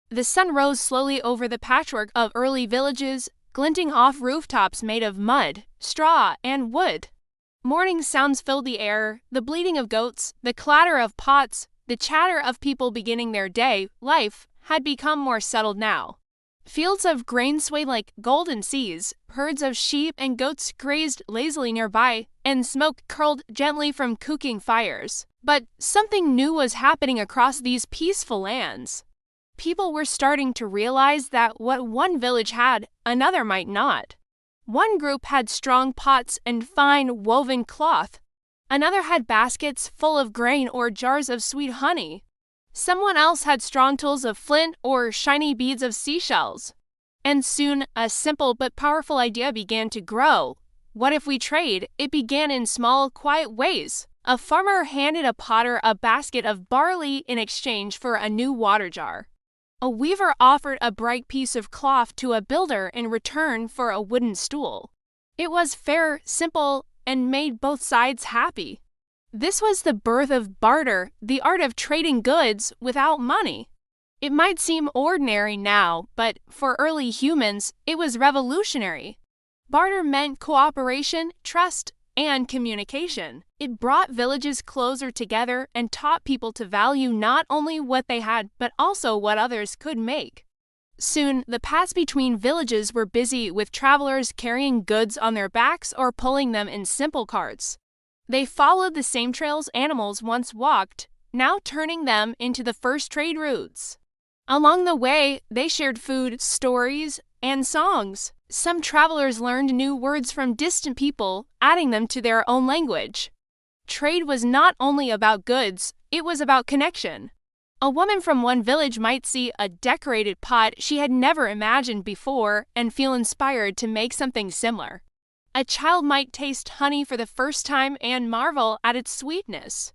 The sun rose slowly over the patchwork of early villages, glinting off rooftops made of mud, straw, and wood. Morning sounds filled the air, the bleating of goats, the clatter of pots, the chatter of people beginning their day. Life had become more settled now. Fields of grain swayed like golden seas, herds of sheep and goats grazed lazily nearby, and smoke curled gently from cooking fires. But something new was happening across these peaceful lands. People were starting to realize that what one village had, another might not. One group had strong pots and fine woven cloth. Another had baskets full of grain or jars of sweet honey. Someone else had strong tools of flint or shiny beads of seashells. And soon, a simple but powerful idea began to grow. What if we trade? It began in small, quiet ways. A farmer handed a potter a basket of barley in exchange for a new water jar. A weaver offered a bright piece of cloth to a builder in return for a wooden stool. It was fair, simple, and made both sides happy. This was the birth of barter, the art of trading goods without money. It might seem ordinary now, but for early humans, it was revolutionary. Barter meant cooperation, trust, and communication. It brought villages closer together and taught people to value not only what they had, but also what others could make. Soon, the paths between villages were busy with travelers carrying goods on their backs or pulling them in simple carts. They followed the same trails animals once walked, now turning them into the first trade routes. Along the way, they shared food, stories, and songs. Some travelers learned new words from distant people, adding them to their own language. Trade was not only about goods, it was about connection. A woman from one village might see a decorated pot she had never imagined before and feel inspired to make something similar. A child might taste honey for the first time and marvel at its sweetness.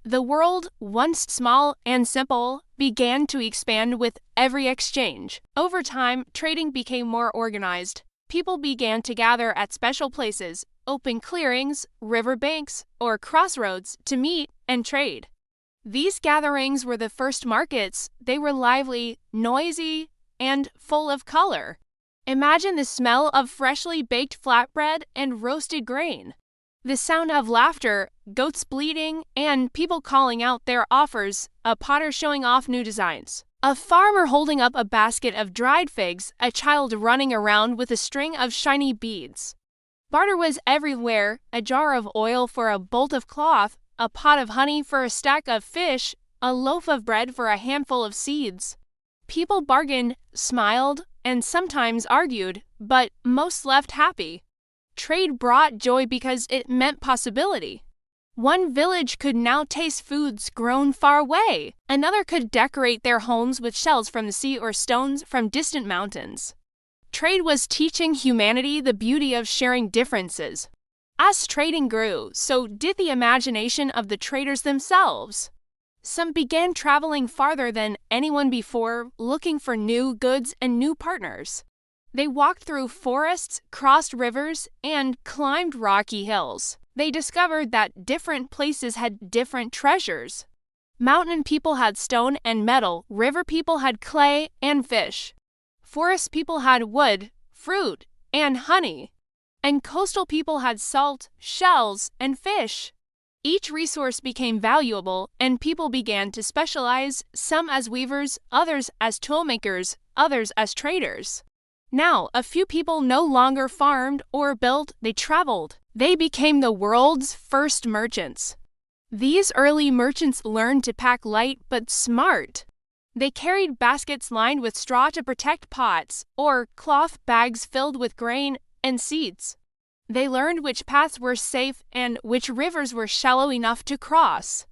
The world, once small and simple, began to expand with every exchange. Over time, trading became more organized. People began to gather at special places, open clearings, river banks, or crossroads to meet and trade. These gatherings were the first markets. They were lively, noisy, and full of color. Imagine the smell of freshly baked flatbread and roasted grain. The sound of laughter, goats bleating, and people calling out their offers, a potter showing off new designs. A farmer holding up a basket of dried figs, a child running around with a string of shiny beads. Barter was everywhere, a jar of oil for a bolt of cloth, a pot of honey for a stack of fish, a loaf of bread for a handful of seeds. People bargained, smiled, and sometimes argued, but most left happy. Trade brought joy because it meant possibility. One village could now taste foods grown far away. Another could decorate their homes with shells from the sea or stones from distant mountains. Trade was teaching humanity the beauty of sharing differences. As trading grew, so did the imagination of the traders themselves. Some began traveling farther than anyone before, looking for new goods and new partners. They walked through forests, crossed rivers, and climbed rocky hills. They discovered that different places had different treasures. Mountain people had stone and metal, river people had clay and fish. Forest people had wood, fruit, and honey. And coastal people had salt, shells, and fish. Each resource became valuable, and people began to specialize, some as weavers, others as toolmakers, others as traders. Now, a few people no longer farmed or built, they traveled. They became the world's first merchants. These early merchants learned to pack light but smart. They carried baskets lined with straw to protect pots, or cloth bags filled with grain and seeds. They learned which paths were safe and which rivers were shallow enough to cross.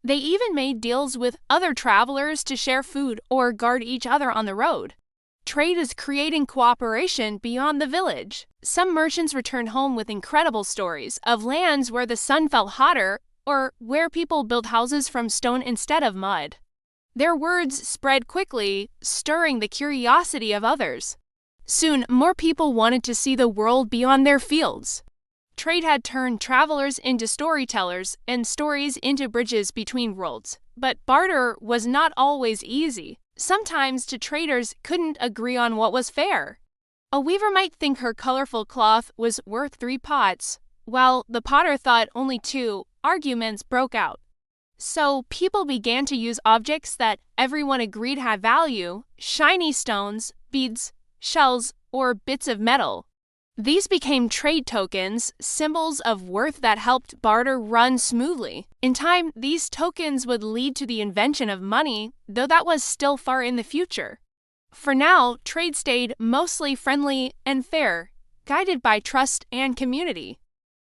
They even made deals with other travelers to share food or guard each other on the road. Trade is creating cooperation beyond the village. Some merchants returned home with incredible stories of lands where the sun felt hotter or where people built houses from stone instead of mud. Their words spread quickly, stirring the curiosity of others. Soon, more people wanted to see the world beyond their fields. Trade had turned travelers into storytellers and stories into bridges between worlds. But barter was not always easy. Sometimes two traders couldn't agree on what was fair. A weaver might think her colorful cloth was worth 3 pots, while the potter thought only 2. Arguments broke out. So people began to use objects that everyone agreed had value: shiny stones, beads, shells, or bits of metal. These became trade tokens, symbols of worth that helped barter run smoothly. In time, these tokens would lead to the invention of money, though that was still far in the future. For now, trade stayed mostly friendly and fair, guided by trust and community.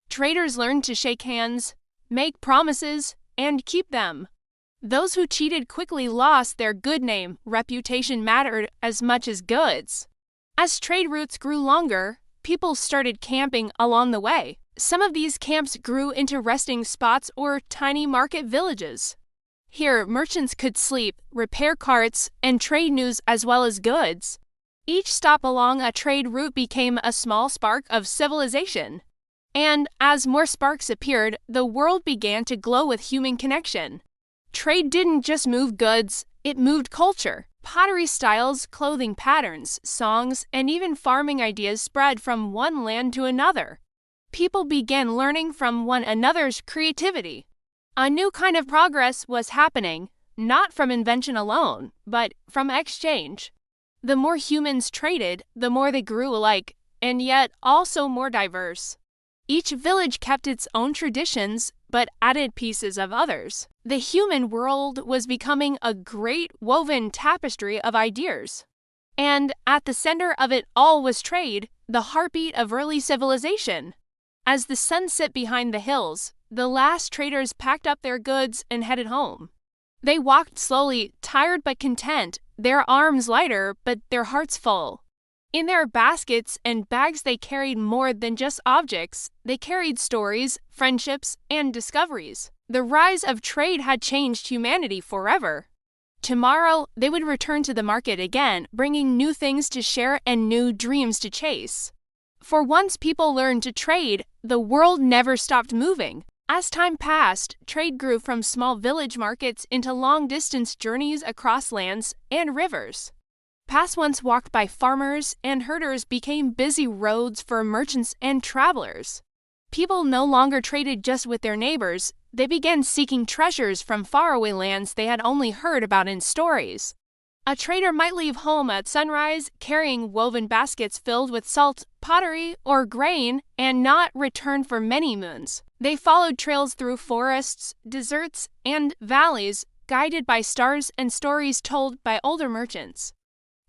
Traders learned to shake hands, make promises, and keep them. Those who cheated quickly lost their good name. Reputation mattered as much as goods. As trade routes grew longer, people started camping along the way. Some of these camps grew into resting spots or tiny market villages. Here, merchants could sleep, repair carts, and trade news as well as goods. Each stop along a trade route became a small spark of civilization. And as more sparks appeared, the world began to glow with human connection. Trade didn't just move goods, it moved culture. Pottery styles, clothing patterns, songs, and even farming ideas spread from one land to another. People began learning from one another's creativity. A new kind of progress was happening, not from invention alone, but from exchange. The more humans traded, the more they grew alike, and yet also more diverse. Each village kept its own traditions, but added pieces of others. The human world was becoming a great woven tapestry of ideas. And at the center of it all was trade, the heartbeat of early civilization. As the sun set behind the hills, the last traders packed up their goods and headed home. They walked slowly, tired but content, their arms lighter but their hearts full. In their baskets and bags they carried more than just objects. They carried stories, friendships, and discoveries. The rise of trade had changed humanity forever. Tomorrow, they would return to the market again, bringing new things to share and new dreams to chase. For once people learned to trade, the world never stopped moving. As time passed, trade grew from small village markets into long-distance journeys across lands and rivers. Paths once walked by farmers and herders became busy roads for merchants and travelers. People no longer traded just with their neighbors. They began seeking treasures from faraway lands they had only heard about in stories. A trader might leave home at sunrise, carrying woven baskets filled with salt, pottery, or grain, and not return for many moons. They followed trails through forests, deserts, and valleys, guided by stars and stories told by older merchants.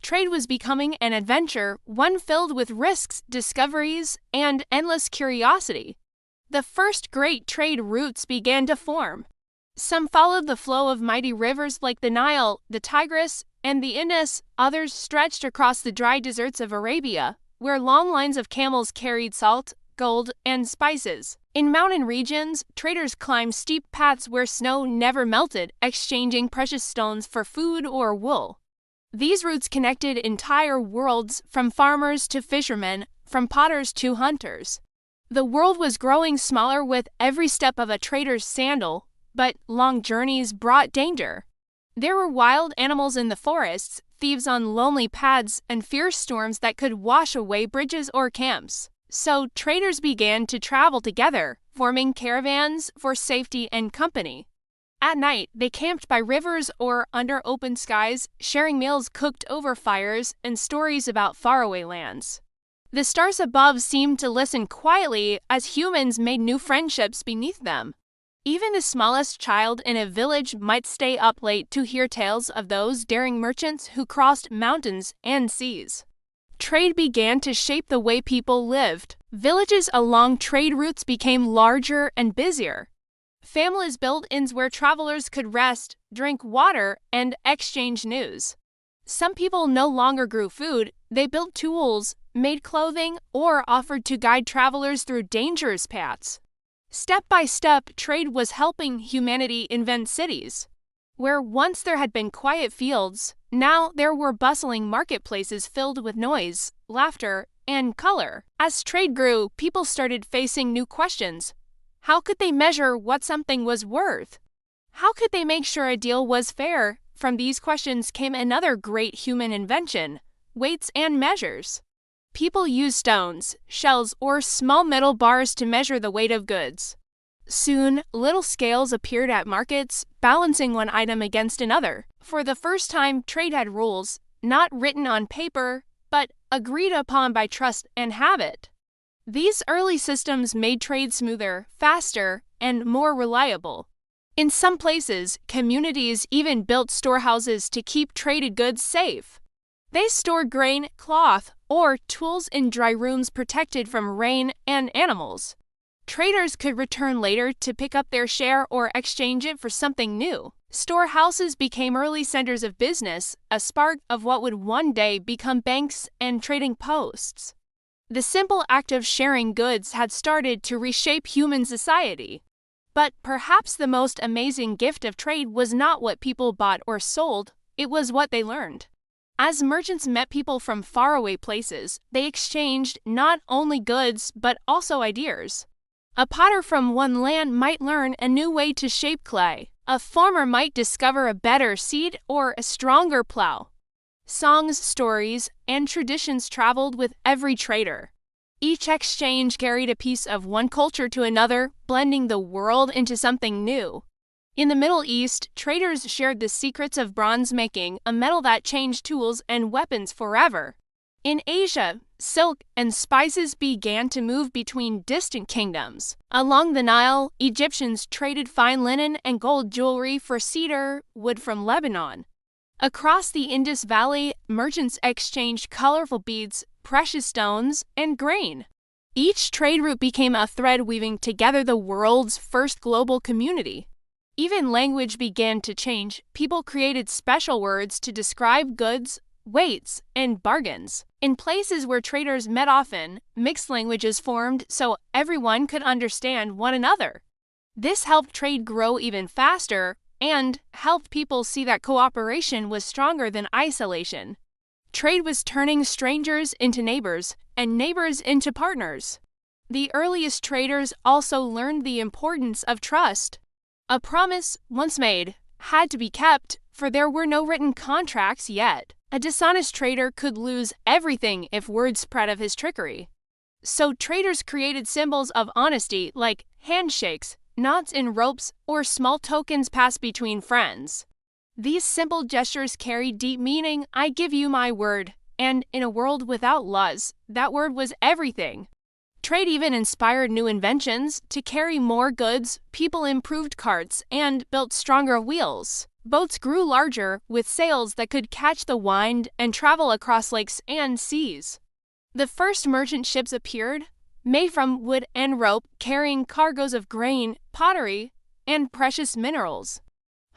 Trade was becoming an adventure, one filled with risks, discoveries, and endless curiosity. The first great trade routes began to form. Some followed the flow of mighty rivers like the Nile, the Tigris, and the Indus. Others stretched across the dry deserts of Arabia, where long lines of camels carried salt, gold, and spices. In mountain regions, traders climbed steep paths where snow never melted, exchanging precious stones for food or wool. These routes connected entire worlds, from farmers to fishermen, from potters to hunters. The world was growing smaller with every step of a trader's sandal, but long journeys brought danger. There were wild animals in the forests, thieves on lonely paths, and fierce storms that could wash away bridges or camps. So traders began to travel together, forming caravans for safety and company. At night, they camped by rivers or under open skies, sharing meals cooked over fires and stories about faraway lands. The stars above seemed to listen quietly as humans made new friendships beneath them. Even the smallest child in a village might stay up late to hear tales of those daring merchants who crossed mountains and seas. Trade began to shape the way people lived. Villages along trade routes became larger and busier. Families built inns where travelers could rest, drink water, and exchange news. Some people no longer grew food, they built tools, made clothing, or offered to guide travelers through dangerous paths. Step by step, trade was helping humanity invent cities. Where once there had been quiet fields, now there were bustling marketplaces filled with noise, laughter, and color. As trade grew, people started facing new questions. How could they measure what something was worth? How could they make sure a deal was fair from these questions came another great human invention: weights and measures. People used stones, shells, or small metal bars to measure the weight of goods. Soon, little scales appeared at markets, balancing one item against another. For the first time, trade had rules, not written on paper, but agreed upon by trust and habit. These early systems made trade smoother, faster, and more reliable. In some places, communities even built storehouses to keep traded goods safe. They stored grain, cloth, or tools in dry rooms protected from rain and animals. Traders could return later to pick up their share or exchange it for something new. Storehouses became early centers of business, a spark of what would one day become banks and trading posts. The simple act of sharing goods had started to reshape human society. But perhaps the most amazing gift of trade was not what people bought or sold, it was what they learned. As merchants met people from faraway places, they exchanged not only goods but also ideas. A potter from one land might learn a new way to shape clay. A farmer might discover a better seed or a stronger plow. Songs, stories, and traditions traveled with every trader. Each exchange carried a piece of one culture to another, blending the world into something new. In the Middle East, traders shared the secrets of bronze making, a metal that changed tools and weapons forever. In Asia, silk and spices began to move between distant kingdoms. Along the Nile, Egyptians traded fine linen and gold jewelry for cedar wood from Lebanon. Across the Indus Valley, merchants exchanged colorful beads, precious stones, and grain. Each trade route became a thread weaving together the world's first global community. Even language began to change. People created special words to describe goods, weights, and bargains. In places where traders met often, mixed languages formed so everyone could understand one another. This helped trade grow even faster and helped people see that cooperation was stronger than isolation. Trade was turning strangers into neighbors and neighbors into partners. The earliest traders also learned the importance of trust. A promise, once made, had to be kept, for there were no written contracts yet. A dishonest trader could lose everything if word spread of his trickery. So traders created symbols of honesty like handshakes, knots in ropes, or small tokens passed between friends. These simple gestures carried deep meaning. I give you my word. And in a world without laws, that word was everything. Trade even inspired new inventions. To carry more goods, people improved carts and built stronger wheels. Boats grew larger, with sails that could catch the wind and travel across lakes and seas. The first merchant ships appeared, made from wood and rope, carrying cargoes of grain, pottery, and precious minerals.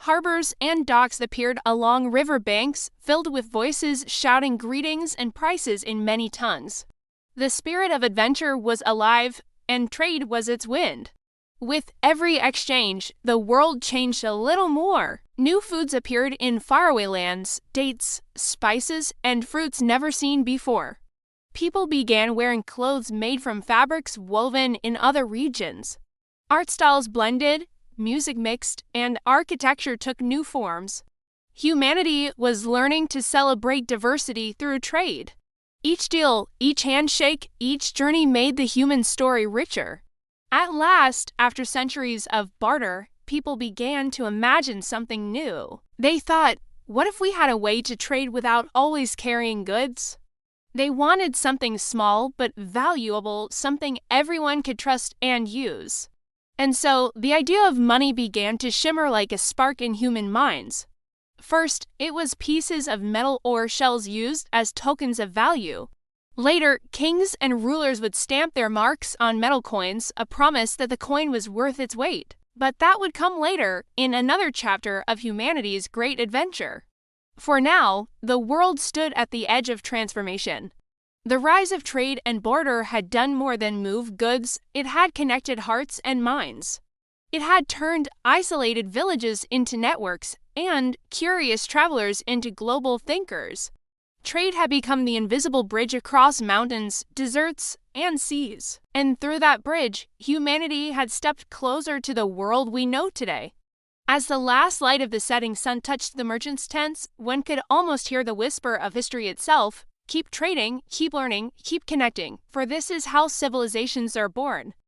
Harbors and docks appeared along river banks, filled with voices shouting greetings and prices in many tongues. The spirit of adventure was alive, and trade was its wind. With every exchange, the world changed a little more. New foods appeared in faraway lands, dates, spices, and fruits never seen before. People began wearing clothes made from fabrics woven in other regions. Art styles blended, music mixed, and architecture took new forms. Humanity was learning to celebrate diversity through trade. Each deal, each handshake, each journey made the human story richer. At last, after centuries of barter, people began to imagine something new. They thought, what if we had a way to trade without always carrying goods? They wanted something small but valuable, something everyone could trust and use. And so, the idea of money began to shimmer like a spark in human minds. First, it was pieces of metal or shells used as tokens of value. Later, kings and rulers would stamp their marks on metal coins, a promise that the coin was worth its weight. But that would come later, in another chapter of humanity's great adventure. For now, the world stood at the edge of transformation. The rise of trade and barter had done more than move goods, it had connected hearts and minds. It had turned isolated villages into networks and curious travelers into global thinkers. Trade had become the invisible bridge across mountains, deserts, and seas. And through that bridge, humanity had stepped closer to the world we know today. As the last light of the setting sun touched the merchants' tents, one could almost hear the whisper of history itself. Keep trading, keep learning, keep connecting, for this is how civilizations are born.